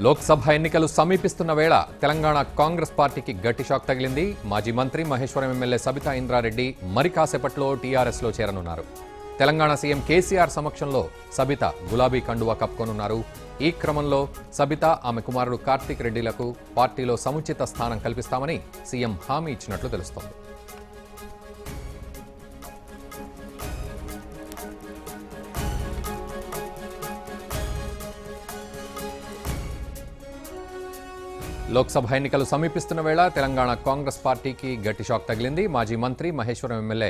లోక్సభ ఎన్నికలు సమీపిస్తున్న వేళ తెలంగాణ కాంగ్రెస్ పార్టీకి గట్టి షాక్ తగిలింది. మాజీ మంత్రి మహేశ్వరం ఎమ్మెల్యే సబితా ఇంద్రారెడ్డి మరి కాసేపట్లో టీఆర్ఎస్లో చేరనున్నారు. తెలంగాణ సీఎం కేసీఆర్ సమక్షంలో సబిత గులాబీ కండువా కప్పుకోనున్నారు. ఈ క్రమంలో సబిత ఆమె కుమారుడు కార్తిక్ రెడ్డిలకు పార్టీలో సముచిత స్థానం కల్పిస్తామని సీఎం హామీ ఇచ్చినట్లు తెలుస్తోంది. లోక్సభ ఎన్నికలు సమీపిస్తున్న వేళ తెలంగాణ కాంగ్రెస్ పార్టీకి గట్టి షాక్ తగిలింది. మాజీ మంత్రి మహేశ్వరం ఎమ్మెల్యే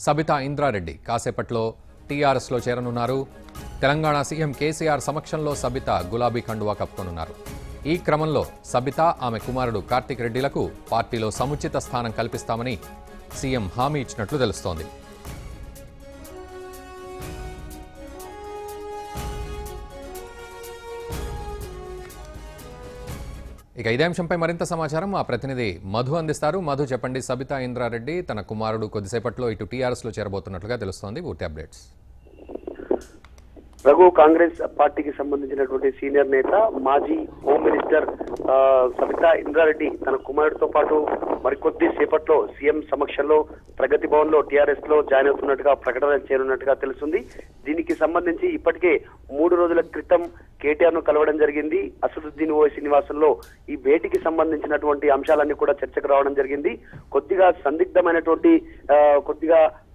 సబితా ఇంద్రారెడ్డి కాసేపట్లో టీఆర్ఎస్లో చేరనున్నారు. తెలంగాణ సీఎం కేసీఆర్ సమక్షంలో సబిత గులాబీ కండువా కప్పుకోనున్నారు. ఈ క్రమంలో సబిత ఆమె కుమారుడు కార్తిక్ రెడ్డిలకు పార్టీలో సముచిత స్థానం కల్పిస్తామని సీఎం హామీ ఇచ్చినట్లు తెలుస్తోంది. ఇక ఇదే అంశంపై మరింత సమాచారం మా ప్రతినిధి మధు అందిస్తారు. మధు, చెప్పండి, సబితా ఇంద్రారెడ్డి తన కుమారుడు కొద్దిసేపట్లో ఇటు టీఆర్ఎస్లో చేరబోతున్నట్లుగా తెలుస్తోంది. పూర్తి అప్డేట్స్. రఘు, కాంగ్రెస్ పార్టీకి సంబంధించినటువంటి సీనియర్ నేత మాజీ హోమ్ మినిస్టర్ సబితా ఇంద్రారెడ్డి తన కుమారుడితో పాటు మరికొద్ది సేపట్లో సీఎం సమక్షంలో ప్రగతి భవన్ లో టీఆర్ఎస్ లో జాయిన్ అవుతున్నట్టుగా ప్రకటన చేరున్నట్టుగా తెలుస్తుంది. దీనికి సంబంధించి ఇప్పటికే 3 రోజుల క్రితం కేటీఆర్ ను కలవడం జరిగింది. అసదుద్దీన్ ఓవైసీ నివాసంలో ఈ భేటీకి సంబంధించినటువంటి అంశాలన్నీ కూడా చర్చకు రావడం జరిగింది. కొద్దిగా సందిగ్ధమైనటువంటి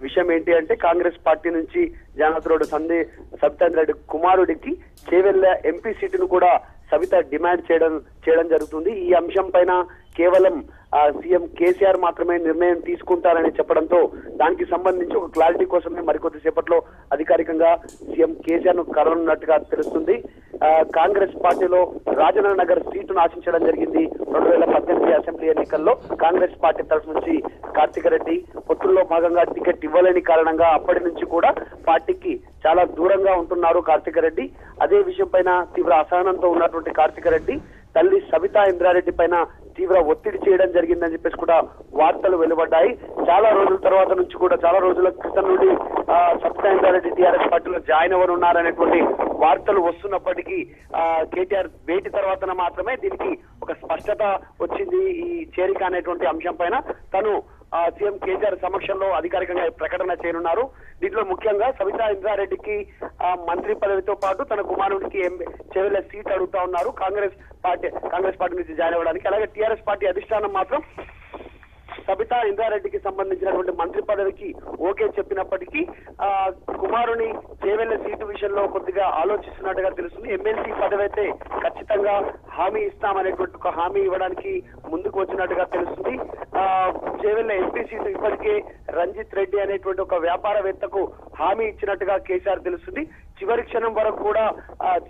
విషయం ఏంటి అంటే, కాంగ్రెస్ పార్టీ నుంచి జానతుడు సబితా ఇంద్రారెడ్డి కుమారుడికి చేవెళ్ల ఎంపీ సీటును కూడా సబిత డిమాండ్ చేయడం జరుగుతుంది. ఈ అంశం పైన కేవలం సీఎం కేసీఆర్ మాత్రమే నిర్ణయం తీసుకుంటారని చెప్పడంతో దానికి సంబంధించి ఒక క్లారిటీ కోసమే మరికొద్ది సేపట్లో అధికారికంగా సీఎం కేసీఆర్ ను కలవనున్నట్టుగా తెలుస్తుంది. కాంగ్రెస్ పార్టీలో రాజేంద్ర నగర్ సీటును ఆశించడం జరిగింది. 2018 అసెంబ్లీ ఎన్నికల్లో కాంగ్రెస్ పార్టీ తరఫు నుంచి కార్తిక్ రెడ్డి పొత్తుల్లో భాగంగా టికెట్ ఇవ్వలేని కారణంగా అప్పటి నుంచి కూడా పార్టీకి చాలా దూరంగా ఉంటున్నారు కార్తిక్ రెడ్డి. అదే విషయం పైన తీవ్ర అసహనంతో ఉన్నటువంటి కార్తిక్ రెడ్డి తల్లి సబితా ఇంద్రారెడ్డి పైన తీవ్ర ఒత్తిడి చేయడం జరిగిందని చెప్పేసి కూడా వార్తలు వెలువడ్డాయి. చాలా రోజుల క్రితం నుండి సబితా ఇంద్రారెడ్డి టీఆర్ఎస్ పార్టీలో జాయిన్ అవ్వనున్నారనేటువంటి వార్తలు వస్తున్నప్పటికీ కేటీఆర్ భేటీ తర్వాత మాత్రమే దీనికి ఒక స్పష్టత వచ్చింది. ఈ చేరిక అనేటువంటి అంశం పైన తను సీఎం కేసీఆర్ సమక్షంలో అధికారికంగా ప్రకటన చేయనున్నారు. దీంట్లో ముఖ్యంగా సబితా ఇంద్రారెడ్డికి మంత్రి పదవితో పాటు తన కుమారుడికి చేవెళ్లే సీట్ అడుగుతా ఉన్నారు కాంగ్రెస్ పార్టీ నుంచి జాయిన్ అవ్వడానికి. అలాగే టీఆర్ఎస్ పార్టీ అధిష్టానం మాత్రం సబితా ఇంద్రారెడ్డికి సంబంధించినటువంటి మంత్రి పదవికి ఓకే చెప్పినప్పటికీ కుమారుని చేవెళ్లే సీటు విషయంలో కొద్దిగా ఆలోచిస్తున్నట్టుగా తెలుస్తుంది. ఎమ్మెల్సీ పదవి అయితే ఖచ్చితంగా హామీ ఇస్తామనేటువంటి ఒక హామీ ఇవ్వడానికి ముందుకు వచ్చినట్టుగా తెలుస్తుంది. చేవెళ్ల ఎంపీ సీటు ఇప్పటికే రంజిత్ రెడ్డి అనేటువంటి ఒక వ్యాపారవేత్తకు హామీ ఇచ్చినట్టుగా కేసీఆర్ తెలుస్తుంది. చివరి క్షణం వరకు కూడా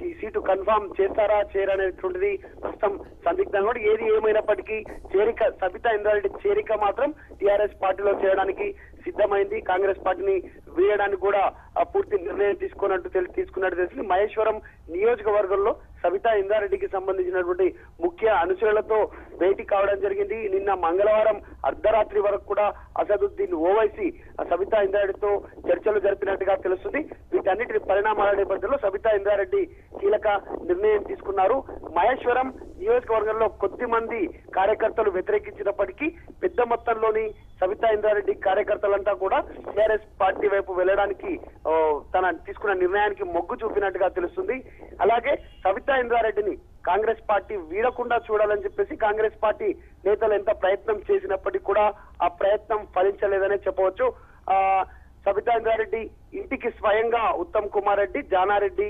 ఈ సీటు కన్ఫర్మ్ చేస్తారా చేయరనేటువంటిది ప్రస్తుతం సందిగ్ధంగా. ఏది ఏమైనప్పటికీ సబితా ఇంద్రారెడ్డి చేరిక మాత్రం టీఆర్ఎస్ పార్టీలో చేరడానికి సిద్ధమైంది. కాంగ్రెస్ పార్టీని వీయడానికి కూడా పూర్తి నిర్ణయం తీసుకున్నట్టు తెలిసింది. మహేశ్వరం నియోజకవర్గంలో సబితా ఇంద్రారెడ్డికి సంబంధించినటువంటి ముఖ్య అనుచరులతో భేటీ కావడం జరిగింది. నిన్న మంగళవారం అర్ధరాత్రి వరకు కూడా అసదుద్దీన్ ఓవైసీ సబితా ఇంద్రారెడ్డితో చర్చలు జరిపినట్టుగా తెలుస్తుంది. వీటన్నిటి పరిణామాల నేపథ్యంలో సబితా ఇంద్రారెడ్డి కీలక నిర్ణయం తీసుకున్నారు. మహేశ్వరం నియోజకవర్గంలో కొద్ది మంది కార్యకర్తలు వ్యతిరేకించినప్పటికీ పెద్ద మొత్తంలోని సబితా ఇంద్రారెడ్డి కార్యకర్తలంతా కూడా టీఆర్ఎస్ పార్టీ వైపు వెళ్లడానికి తన తీసుకున్న నిర్ణయానికి మొగ్గు చూపినట్టుగా తెలుస్తుంది. అలాగే సబితా ఇంద్రారెడ్డిని కాంగ్రెస్ పార్టీ వీడకుండా చూడాలని చెప్పేసి కాంగ్రెస్ పార్టీ నేతలు ఎంత ప్రయత్నం చేసినప్పటికీ కూడా ఆ ప్రయత్నం ఫలించలేదనే చెప్పవచ్చు. సబితా ఇంద్రారెడ్డి ఇంటికి స్వయంగా ఉత్తమ్ కుమార్ రెడ్డి, జానారెడ్డి,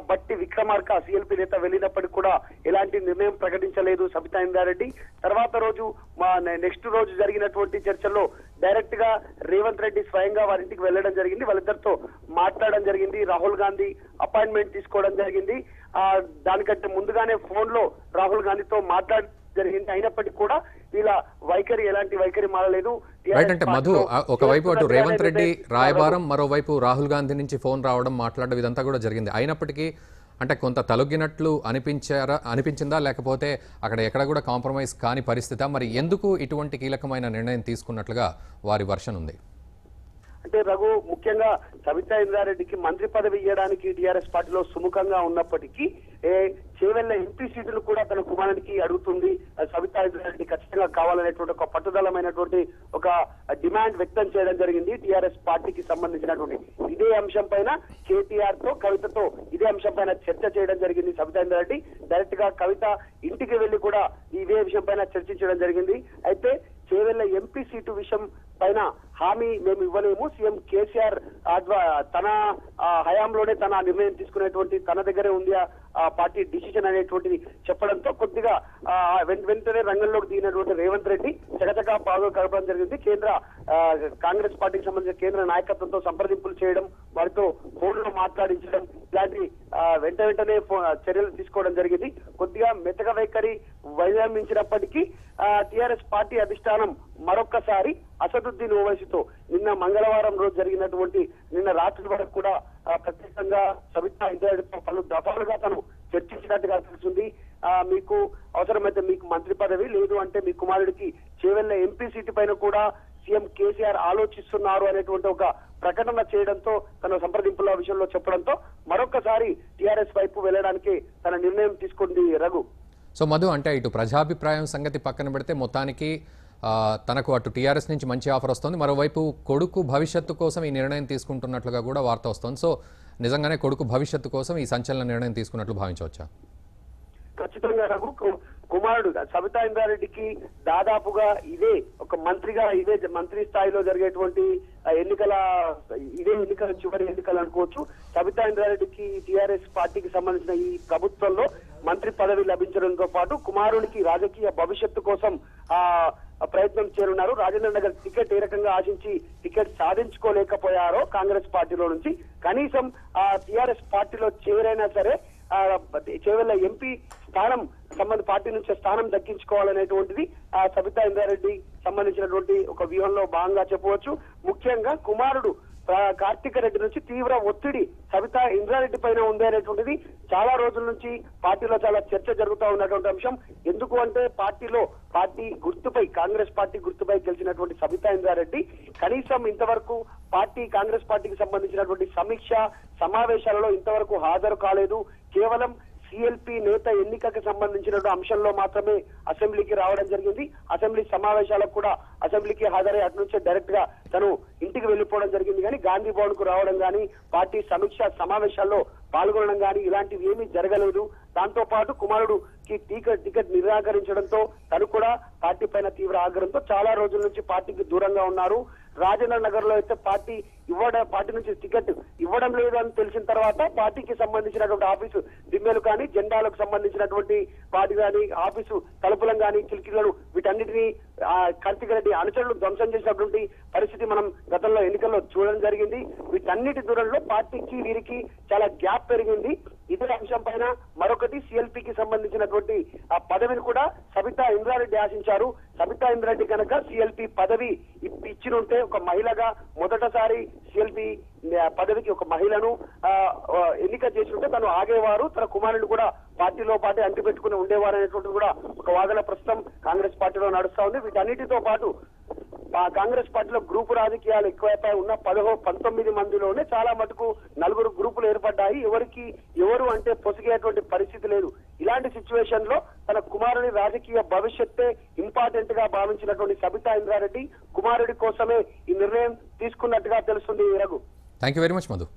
బట్టి విక్రమార్క సిఎల్పీ నేత వెళ్ళినప్పటికీ కూడా ఎలాంటి నిర్ణయం ప్రకటించలేదు సబితా ఇంద్రారెడ్డి. తర్వాత రోజు నెక్స్ట్ రోజు జరిగినటువంటి చర్చల్లో డైరెక్ట్ గా రేవంత్ రెడ్డి స్వయంగా వారింటికి వెళ్ళడం జరిగింది. వాళ్ళిద్దరితో మాట్లాడడం జరిగింది. రాహుల్ గాంధీ అపాయింట్మెంట్ తీసుకోవడం జరిగింది. దానికంటే ముందుగానే ఫోన్ లో రాహుల్ గాంధీతో జరిగింది. అయినప్పటికీ కూడా వీళ్ళ ఎలాంటి వైఖరి మారలేదు. అంటే మధు, ఒకవైపు అటు రేవంత్ రెడ్డి రాయబారం, మరోవైపు రాహుల్ గాంధీ నుంచి ఫోన్ రావడం, మాట్లాడడం, ఇదంతా కూడా జరిగింది. అయినప్పటికీ అంటే కొంత తలొగ్గినట్లు అనిపించిందా, లేకపోతే అక్కడ ఎక్కడ కూడా కాంప్రమైజ్ కాని పరిస్థితి? మరి ఎందుకు ఇటువంటి కీలకమైన నిర్ణయం తీసుకున్నట్లుగా వారి వర్షన్ ఉంది? అంటే రఘు, ముఖ్యంగా సబితా ఇంద్రారెడ్డికి మంత్రి పదవి ఇవ్వడానికి టీఆర్ఎస్ పార్టీలో సుముఖంగా ఉన్నప్పటికీ చేవెళ్ల ఎంపీ సీటును కూడా తన కుమారుడికి అడుగుతుంది. సబితా ఇంద్రారెడ్డి ఖచ్చితంగా కావాలనేటువంటి ఒక పట్టుదలమైనటువంటి ఒక డిమాండ్ వ్యక్తం చేయడం జరిగింది టీఆర్ఎస్ పార్టీకి సంబంధించినటువంటి. ఇదే అంశం పైన కేటీఆర్ తో కవితతో ఇదే అంశం పైన చర్చ చేయడం జరిగింది. సబితా ఇంద్రారెడ్డి డైరెక్ట్ గా కవిత ఇంటికి వెళ్లి కూడా ఇదే విషయం పైన చర్చించడం జరిగింది. అయితే చేవెళ్ల ఎంపీ సీటు విషయం పైన హామీ మేము ఇవ్వలేము, సీఎం కేసీఆర్ తన హయాంలోనే తన నిర్ణయం తీసుకునేటువంటి తన దగ్గరే ఉంది ఆ పార్టీ డిసిషన్ అనేటువంటిది చెప్పడంతో కొద్దిగా వెంటనే రంగంలోకి దిగినటువంటి రేవంత్ రెడ్డి చకచకా పాలు కలపడం జరిగింది. కేంద్ర కాంగ్రెస్ పార్టీకి సంబంధించిన కేంద్ర నాయకత్వంతో సంప్రదింపులు చేయడం, వారితో ఫోన్లో మాట్లాడించడం, ఇలాంటి వెంటనే చర్యలు తీసుకోవడం జరిగింది. కొద్దిగా మెతక వైఖరి వైరమించినప్పటికీ టీఆర్ఎస్ పార్టీ అధిష్టానం మరొక్కసారి అసదుద్దీన్ ఓవైసీతో నిన్న మంగళవారం రోజు జరిగినటువంటి నిన్న రాత్రి వరకు కూడా ప్రత్యేకంగా సబితా ఇంద్రారెడ్డితో పలు దఫాలుగా తను చర్చించినట్టుగా తెలుస్తుంది. మీకు అవసరమైతే మీకు మంత్రి పదవి, లేదు అంటే మీ కుమారుడికి చేవెళ్ల ఎంపీ సీటు పైన కూడా సీఎం కేసీఆర్ ఆలోచిస్తున్నారు అనేటువంటి ఒక ప్రకటన చేయడంతో తన సంప్రదింపుల విషయంలో చెప్పడంతో మరొకసారి టీఆర్ఎస్ వైపు వెళ్ళడానికి తన నిర్ణయం తీసుకుంది. రఘు, సో మధు, అంటే ఇటు ప్రజాభిప్రాయం సంగతి పక్కన పెడితే మొత్తానికి తనకు అటు టీఆర్ఎస్ నుంచి మంచి ఆఫర్ వస్తుంది, మరోవైపు కొడుకు భవిష్యత్తు కోసం ఈ నిర్ణయం తీసుకుంటున్నట్లుగా కూడా వార్త వస్తుంది. సో నిజంగానే కొడుకు భవిష్యత్తు కోసం ఈ సంచలన నిర్ణయం తీసుకున్నట్లు భావించవచ్చా? ఖచ్చితంగా రఘు, కుమారుడు సబితా ఇంద్రారెడ్డికి దాదాపుగా ఇదే ఒక మంత్రిగా ఇదే మంత్రి స్థాయిలో జరిగేటువంటి ఎన్నికల చివరి ఎన్నికలు అనుకోవచ్చు. సబితా ఇంద్రారెడ్డికి టీఆర్ఎస్ పార్టీకి సంబంధించిన ఈ ప్రభుత్వంలో మంత్రి పదవి లభించడంతో పాటు కుమారునికి రాజకీయ భవిష్యత్తు కోసం ప్రయత్నం చేరున్నారు. రాజేంద్ర నగర్ టికెట్ ఏ రకంగా ఆశించి టికెట్ సాధించుకోలేకపోయారో కాంగ్రెస్ పార్టీలో నుంచి, కనీసం టీఆర్ఎస్ పార్టీలో చేరైనా సరే చేవెళ్ల ఎంపీ స్థానం పార్టీ నుంచి స్థానం దక్కించుకోవాలనేటువంటిది సబితా ఇంద్రారెడ్డి సంబంధించినటువంటి ఒక వ్యూహంలో భాగంగా చెప్పవచ్చు. ముఖ్యంగా కుమారుడు కార్తిక్ రెడ్డి నుంచి తీవ్ర ఒత్తిడి సబితా ఇంద్రారెడ్డి పైన ఉంది అనేటువంటిది చాలా రోజుల నుంచి పార్టీలో చాలా చర్చ జరుగుతూ ఉన్నటువంటి అంశం. ఎందుకు అంటే పార్టీ గుర్తుపై కాంగ్రెస్ పార్టీ గుర్తుపై గెలిచినటువంటి సబితా ఇంద్రారెడ్డి కనీసం ఇంతవరకు కాంగ్రెస్ పార్టీకి సంబంధించినటువంటి సమీక్ష సమావేశాలలో ఇంతవరకు హాజరు కాలేదు. కేవలం సిఎల్పి నేత ఎన్నికకు సంబంధించిన అంశంలో మాత్రమే అసెంబ్లీకి రావడం జరిగింది. అసెంబ్లీ సమావేశాలకు కూడా అసెంబ్లీకి హాజరై అటు నుంచే డైరెక్ట్ గా తను ఇంటికి వెళ్లిపోవడం జరిగింది. కానీ గాంధీ భవన్ కు రావడం కానీ పార్టీ సమీక్ష సమావేశాల్లో పాల్గొనడం కానీ ఇలాంటివి ఏమీ జరగలేదు. దాంతో పాటు కుమారుడుకి టికెట్ నిరాకరించడంతో తను కూడా పార్టీ పైన తీవ్ర ఆగ్రహంతో చాలా రోజుల నుంచి పార్టీకి దూరంగా ఉన్నారు. రాజేంద్ర నగర్ లో అయితే పార్టీ నుంచి టికెట్ ఇవ్వడం లేదు అని తెలిసిన తర్వాత పార్టీకి సంబంధించినటువంటి ఆఫీసు దిమ్మేలు కానీ జెండాలకు సంబంధించినటువంటి వాటి కానీ ఆఫీసు తలుపులను కానీ కిటికీలను వీటన్నిటినీ కార్తిక్ రెడ్డి అనుచరులు ధ్వంసం చేసినటువంటి పరిస్థితి మనం గతంలో ఎన్నికల్లో చూడడం జరిగింది. వీటన్నిటి దూరంలో పార్టీకి వీరికి చాలా గ్యాప్ పెరిగింది. ఇదే అంశం పైన మరొకటి సిఎల్పికి సంబంధించినటువంటి ఆ పదవిని కూడా సబితా ఇంద్రారెడ్డి ఆశించారు. సబితా ఇంద్రారెడ్డి కనుక సిఎల్పి పదవి ఇచ్చినుంటే ఒక మహిళగా మొదటిసారి సిఎల్పి పదవికి ఒక మహిళను ఎన్నిక చేసినట్టే తను ఆగేవారు, తన కుమారుని కూడా పార్టీలో పాటే అంటిపెట్టుకుని ఉండేవారు అనేటువంటి కూడా ఒక వాదన ప్రస్తుతం కాంగ్రెస్ పార్టీలో నడుస్తా ఉంది. వీటన్నిటితో పాటు కాంగ్రెస్ పార్టీలో గ్రూపు రాజకీయాలు ఎక్కువైపోయి ఉన్న 19 మందిలోనే చాలా మటుకు 4 గ్రూపులు ఏర్పడ్డాయి. ఎవరు అంటే పొసిగేటువంటి పరిస్థితి లేదు. ఇలాంటి సిచ్యువేషన్ లో తన కుమారుని రాజకీయ భవిష్యత్తే ఇంపార్టెంట్ గా భావించినటువంటి సబితా ఇంద్రారెడ్డి కుమారుడి కోసమే ఈ నిర్ణయం తీసుకున్నట్టుగా తెలుస్తుంది. Raghu, thank you very much Madhu.